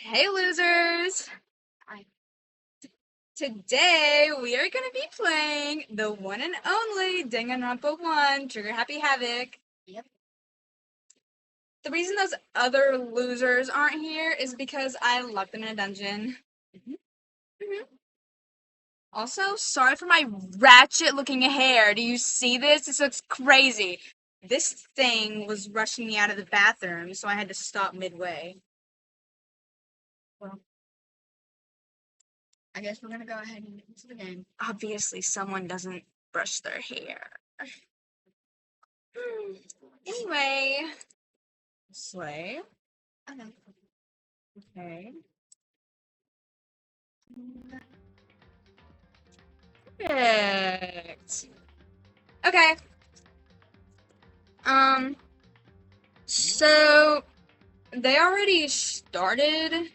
Hey losers! Today we are going to be playing the one and only Danganronpa 1 Trigger Happy Havoc. Yep. The reason those other losers aren't here is because I locked them in a dungeon. Also, sorry for my ratchet looking hair. Do you see this? This looks crazy. This thing was rushing me out of the bathroom, so I had to stop midway. Well, I guess we're gonna go ahead and get into the game. Obviously, someone doesn't brush their hair. Anyway, Slay. Okay. Perfect. Okay. So they already started.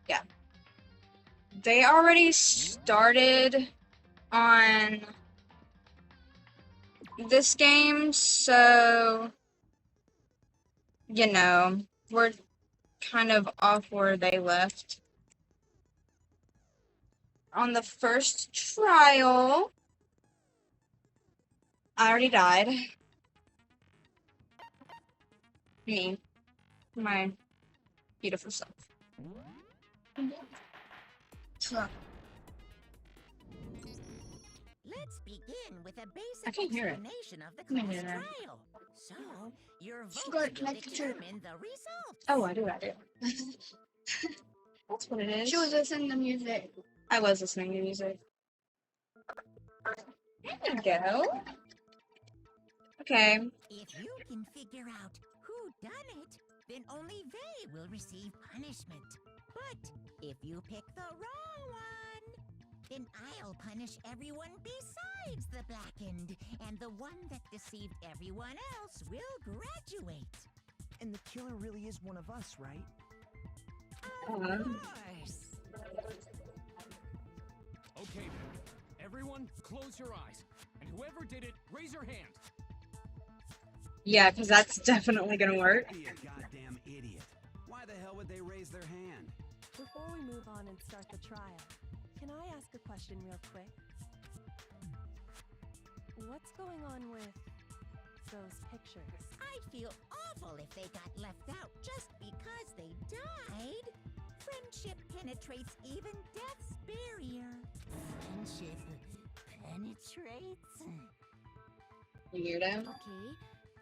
Yeah. They already started on this game, so we're kind of off where they left. On the first trial, I already died. Me. My beautiful self. Let's begin with a basic I can't hear it. explanation of the Let me class hear that. trial. So, your Should votes go will connect to- determine the results. Oh, I do. That's what it is. She was listening to music. I was listening to music. There we go. Okay. If you can figure out who done it, then only they will receive punishment. But if you pick the wrong one, then I'll punish everyone besides the blackened, and the one that deceived everyone else will graduate. And the killer really is one of us, right? Of course. Okay then. Everyone, close your eyes. And whoever did it, raise your hand. Yeah, because that's definitely gonna work. Be a goddamn idiot. Why the hell would they raise their hand? Before we move on and start the trial, can I ask a question real quick? What's going on with those pictures? I'd feel awful if they got left out just because they died. Friendship penetrates even death's barrier. Friendship penetrates? Weirdo. Okay,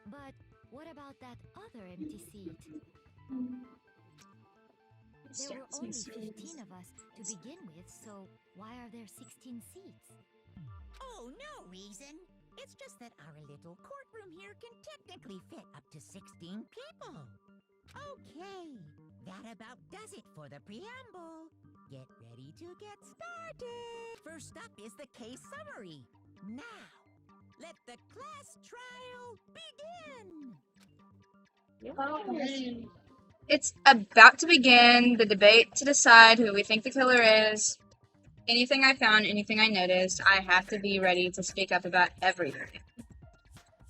but what about that other empty seat? There were only 15 of us to begin with, so why are there 16 seats? Oh, no reason. It's just that our little courtroom here can technically fit up to 16 people. Okay, that about does it for the preamble. Get ready to get started. First up is the case summary. Now, let the class trial begin. It's about to begin the debate to decide who we think the killer is. Anything I found, anything I noticed, I have to be ready to speak up about everything.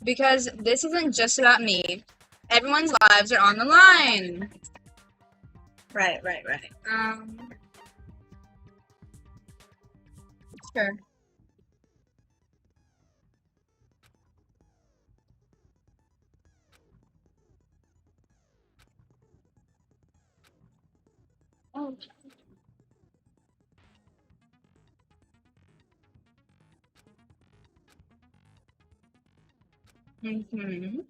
Because this isn't just about me. Everyone's lives are on the line. Right. Sure. Oh. Okay.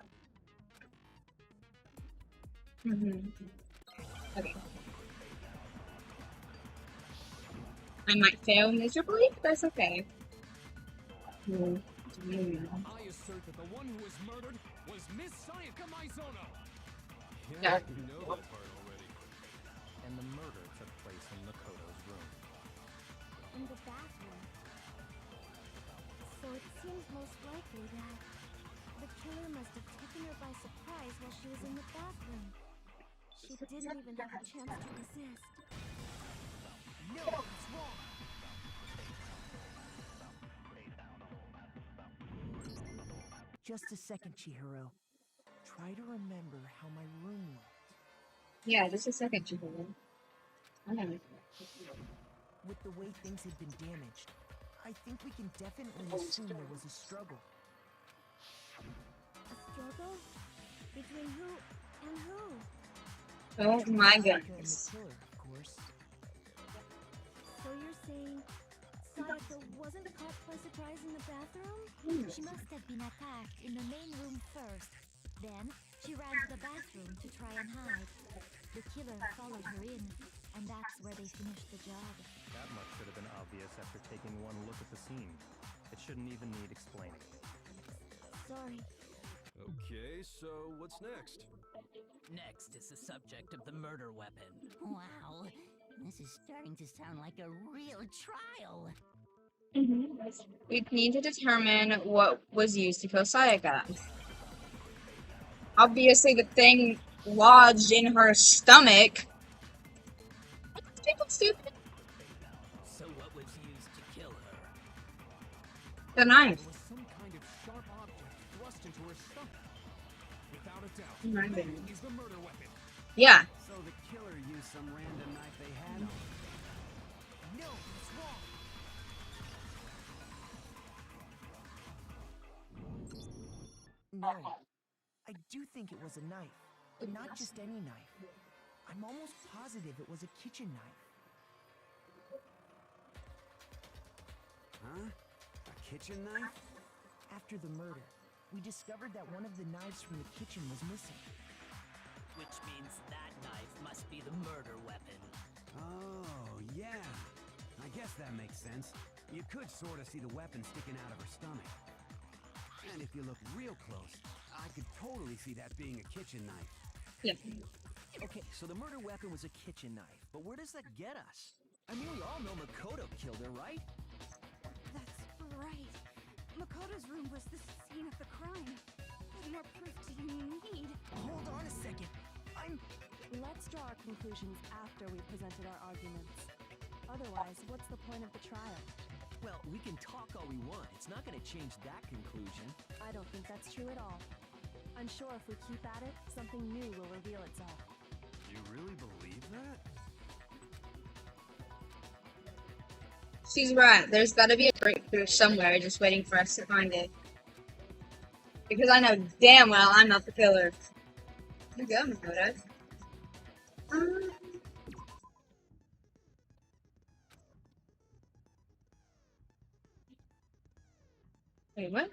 I might fail miserably, but that's okay. I assert that the one who was murdered was Miss Sayaka Maizono. Yeah. You know that part already. And the murder took place in Makoto's room. In the bathroom. So it seems most likely that the killer must have taken her by surprise while she was in the bathroom. She didn't even have a chance to resist. No, it's wrong. Just a second, Chihiro. try to remember how my room looked. Yeah, just a second, Chihiro. Okay. With the way things had been damaged, I think we can definitely assume there was a struggle. A struggle? Between who and who? Oh my Sayaka and the goodness. killer, of course. So you're saying Sayaka wasn't caught by surprise in the bathroom? She must have been attacked in the main room first. Then, she ran to the bathroom to try and hide. The killer followed her in, and that's where they finished the job. That much should have been obvious after taking one look at the scene. It shouldn't even need explaining. Sorry. Okay, so what's next? Next is the subject of the murder weapon. Wow, this is starting to sound like a real trial. We need to determine what was used to kill Sayaka. Obviously, the thing lodged in her stomach. People stupid. So what was used to kill her? The knife. There was some kind of sharp object thrust into her stomach. Without a doubt, Oh my goodness. that is the murder weapon. Yeah. So the killer used some random knife they had? No, it's wrong. No, I do think it was a knife, but not just any knife. I'm almost positive it was a kitchen knife. Huh? A kitchen knife? After the murder, we discovered that one of the knives from the kitchen was missing. Which means that knife must be the murder weapon. Oh, yeah. I guess that makes sense. You could sort of see the weapon sticking out of her stomach. And if you look real close, I could totally see that being a kitchen knife. Yeah. Okay, so the murder weapon was a kitchen knife, but where does that get us? I mean, we all know Makoto killed her, right? That's right. Makoto's room was the scene of the crime. What more proof do you need? Hold on a second. Let's draw our conclusions after we've presented our arguments. Otherwise, what's the point of the trial? Well, we can talk all we want. It's not going to change that conclusion. I don't think that's true at all. I'm sure if we keep at it, something new will reveal itself. You really believe that? She's right. There's gotta be a breakthrough somewhere just waiting for us to find it. Because I know damn well I'm not the killer. You go, Makoto. Wait, what?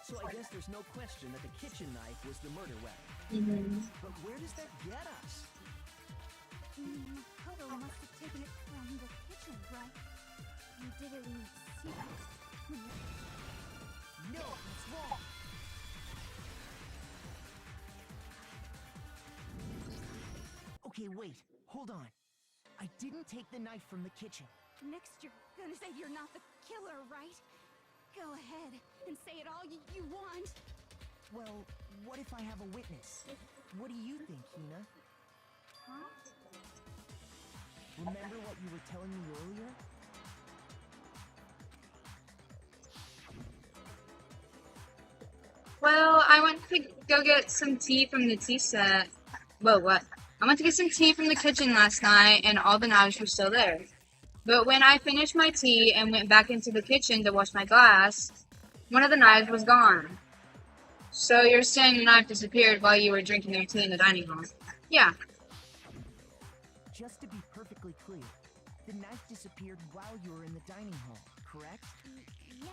So I guess there's no question that the kitchen knife was the murder weapon. But where does that get us? Makoto must have taken it from the kitchen, right? You did it in secret. No, it's wrong. Okay, wait. Hold on. I didn't take the knife from the kitchen. Next, you're gonna say you're not the killer, right? Go ahead and say it all you want. Well, what if I have a witness? What do you think, Hina? Huh? Remember what you were telling me earlier? Well, I went to go get some tea from the tea set. Whoa, what? I went to get some tea from the kitchen last night, and all the knives were still there. But when I finished my tea and went back into the kitchen to wash my glass, one of the knives was gone. So you're saying the knife disappeared while you were drinking your tea in the dining hall? Yeah. Just to be perfectly clear, the knife disappeared while you were in the dining hall, correct? Yeah,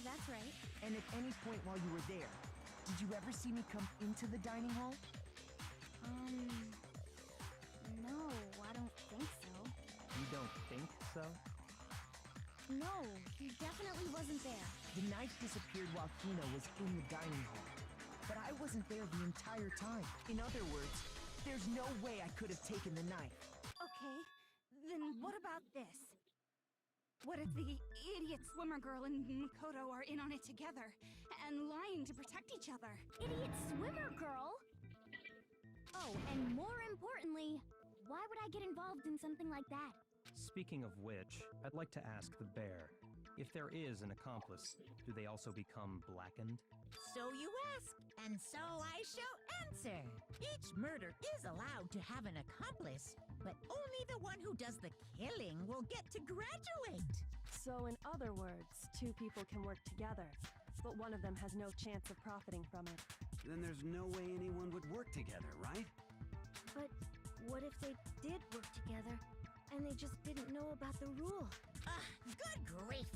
that's right. And at any point while you were there, did you ever see me come into the dining hall? No, I don't think so. You don't think so? No, he definitely wasn't there. The knife disappeared while Hina was in the dining hall. But I wasn't there the entire time. In other words, there's no way I could have taken the knife. Okay, then what about this? What if the idiot swimmer girl and Makoto are in on it together and lying to protect each other? Idiot swimmer girl? Oh, and more importantly, why would I get involved in something like that? Speaking of which, I'd like to ask the bear, if there is an accomplice, do they also become blackened? So you ask, and so I shall answer. Each murder is allowed to have an accomplice, but only the one who does the killing will get to graduate. So in other words, two people can work together, but one of them has no chance of profiting from it. Then there's no way anyone would work together, right? But what if they did work together and they just didn't know about the rule? Good grief!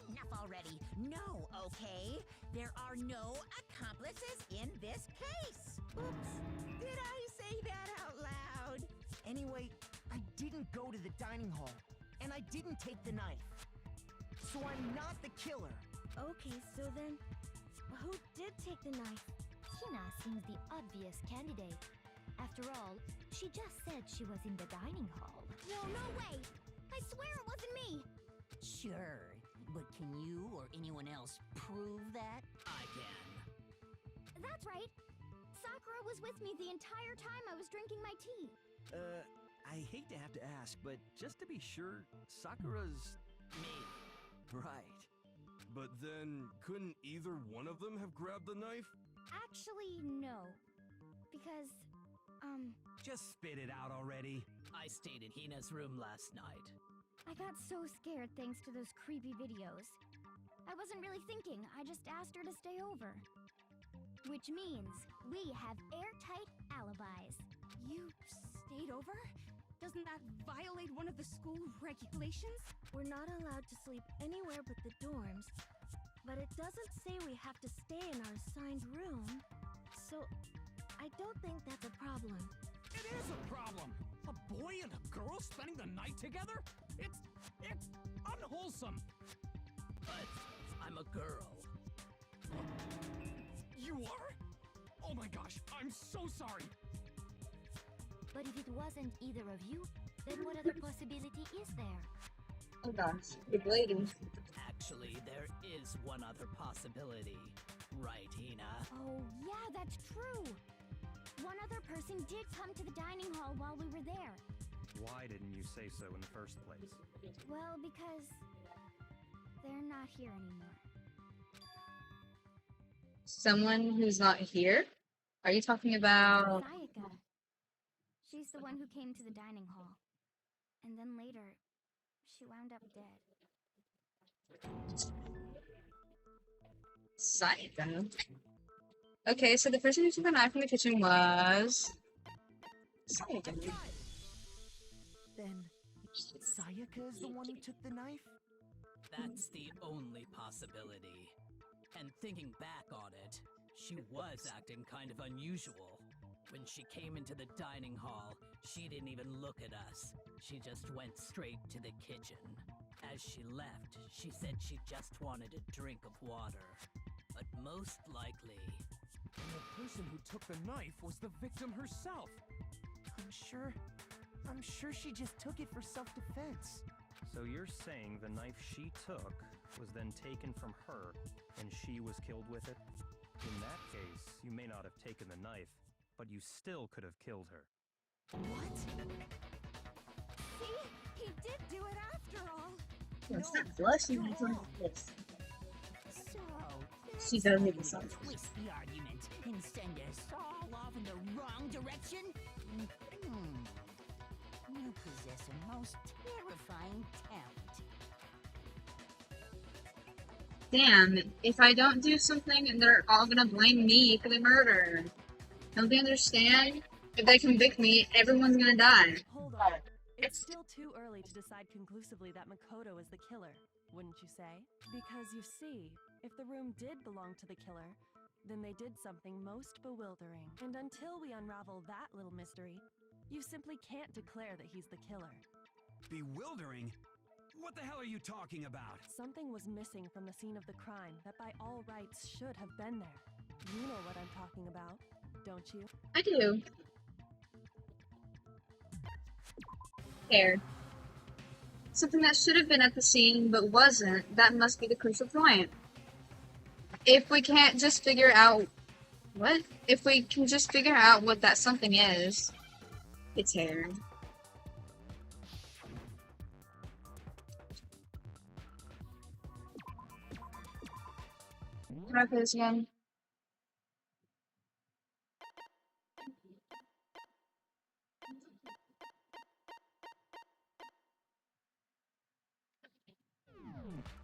Enough already! No, okay? There are no accomplices in this case! Oops! Did I say that out loud? Anyway, I didn't go to the dining hall, and I didn't take the knife. So I'm not the killer. Okay, so then, who did take the knife? Hina seems the obvious candidate. After all, she just said she was in the dining hall. No way! I swear it wasn't me! Sure, but can you or anyone else prove that? I can. That's right. Sakura was with me the entire time I was drinking my tea. I hate to have to ask, but just to be sure, Sakura's... Me. Right. But then, couldn't either one of them have grabbed the knife? Actually, no. Because, Just spit it out already. I stayed in Hina's room last night. I got so scared thanks to those creepy videos. I wasn't really thinking, I just asked her to stay over. Which means we have airtight alibis. You stayed over? Doesn't that violate one of the school regulations? We're not allowed to sleep anywhere but the dorms, but it doesn't say we have to stay in our assigned room, so I don't think that's a problem. It is a problem! A boy and a girl spending the night together? It's unwholesome! But I'm a girl. You are? Oh my gosh, I'm so sorry! But if it wasn't either of you, then what other possibility is there? Oh gosh, you're bleeding. Actually, there is one other possibility. Right, Hina? Oh, yeah, that's true! One other person did come to the dining hall while we were there. Why didn't you say so in the first place? Well, because they're not here anymore. Someone who's not here? Are you talking about... Sayaka. She's the one who came to the dining hall. And then later, she wound up dead. Sayaka? Okay, so the person who took the knife from the kitchen was... Sayaka. Then, Sayaka is the one who took the knife? That's the only possibility. And thinking back on it, she was acting kind of unusual. When she came into the dining hall, she didn't even look at us. She just went straight to the kitchen. As she left, she said she just wanted a drink of water. But most likely... And the person who took the knife was the victim herself. I'm sure she just took it for self-defense. So you're saying the knife she took was then taken from her, and she was killed with it? In that case, you may not have taken the knife, but you still could have killed her. What? See? He did do it after all! It's not blushing until this. So, She does make the song. twist the argument and send us all off in the wrong direction? You possess a most terrifying talent. Damn, if I don't do something, they're all gonna blame me for the murder. Don't they understand? If they convict me, everyone's gonna die. Hold on. It's still too early to decide conclusively that Makoto is the killer, wouldn't you say? Because you see, if the room did belong to the killer, then they did something most bewildering. And until we unravel that little mystery, you simply can't declare that he's the killer. Bewildering? What the hell are you talking about? Something was missing from the scene of the crime that by all rights should have been there. You know what I'm talking about, don't you? I do. Hair. Something that should have been at the scene but wasn't. That must be the crucial point. If we can't just figure out what? If we can just figure out what that something is, it's hair. Can I play this again?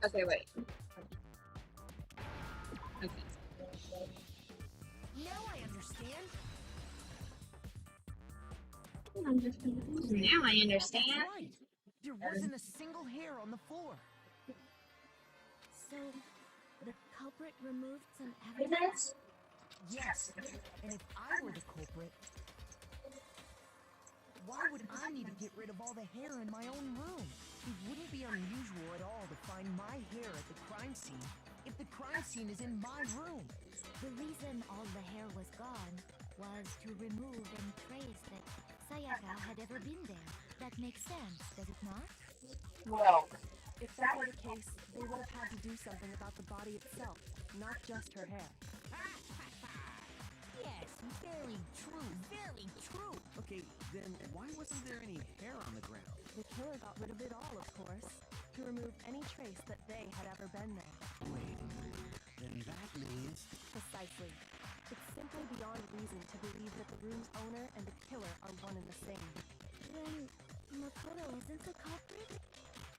Okay, wait. Okay. Now I understand. Now I understand. That's right. There wasn't a single hair on the floor. So, the culprit removed some evidence? Yes. And if I were the culprit, why would I need to get rid of all the hair in my own room? It wouldn't be unusual at all to find my hair at the crime scene if the crime scene is in my room. The reason all the hair was gone was to remove any trace that Sayaka had ever been there. That makes sense, does it not? Well, if that were the case, they would have had to do something about the body itself, not just her hair. Yes, very true, very true. Okay, then why wasn't there any hair on the ground? The killer got rid of it all, of course, to remove any trace that they had ever been there. Wait, then that means... Precisely. It's simply beyond reason to believe that the room's owner and the killer are one and the same. Then, Makoto isn't the culprit?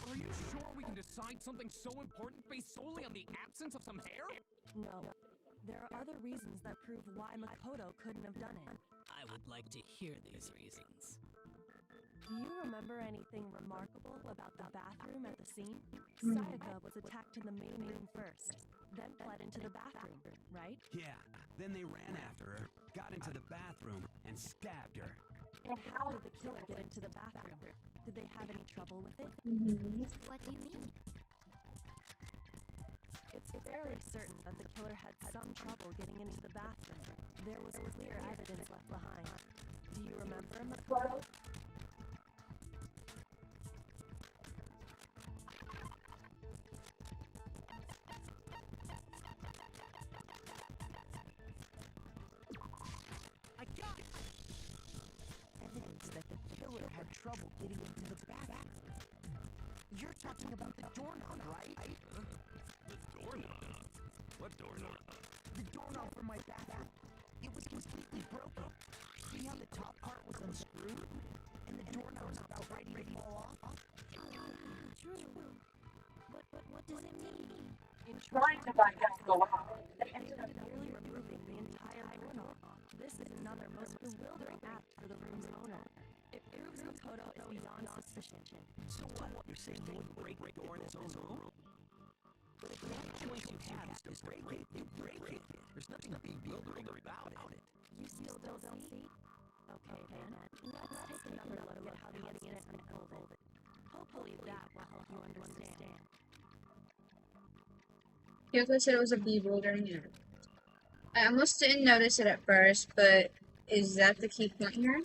Are you sure we can decide something so important based solely on the absence of some hair? No. There are other reasons that prove why Makoto couldn't have done it. I would like to hear these reasons. Do you remember anything remarkable about the bathroom at the scene? Sayaka was attacked in the main room first, then fled into the bathroom, right? Yeah, then they ran after her, got into the bathroom, and stabbed her. And how did the killer get into the bathroom? Did they have any trouble with it? What do you mean? It's fairly certain that the killer had some trouble getting into the bathroom. There was clear evidence left behind. Do you remember, Makoto? I got it! Evidence that the killer had trouble getting into the bathroom. You're talking about the doorknob, right? The doorknob? What doorknob? The doorknob for my bathroom. It was completely broken. See how the top part was unscrewed? And the doorknob was about ready to fall off? True. But what does it mean? In trying to find out the they ended up nearly removing the entire doorknob. This is another most bewildering act for the room's owner. It proves Makoto is beyond suspicion. So what? You're saying he would break the door in his own room? But if the only choice you have is to break it, you break it. There's nothing bewildering about it. You still don't see? Okay, then. Let's take another look at how the incident unfolded. Hopefully that will help you understand. Kyoko said it was a bewildering act. I almost didn't notice it at first, but is that the key point here?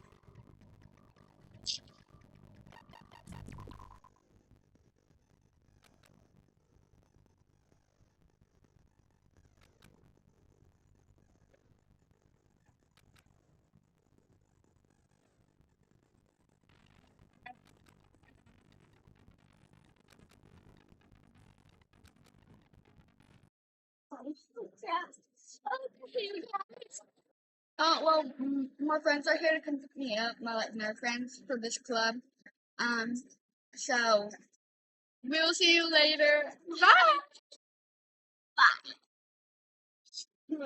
Well, my friends are here to come pick me up, my nerd friends for this club. So we'll see you later. Bye. Bye.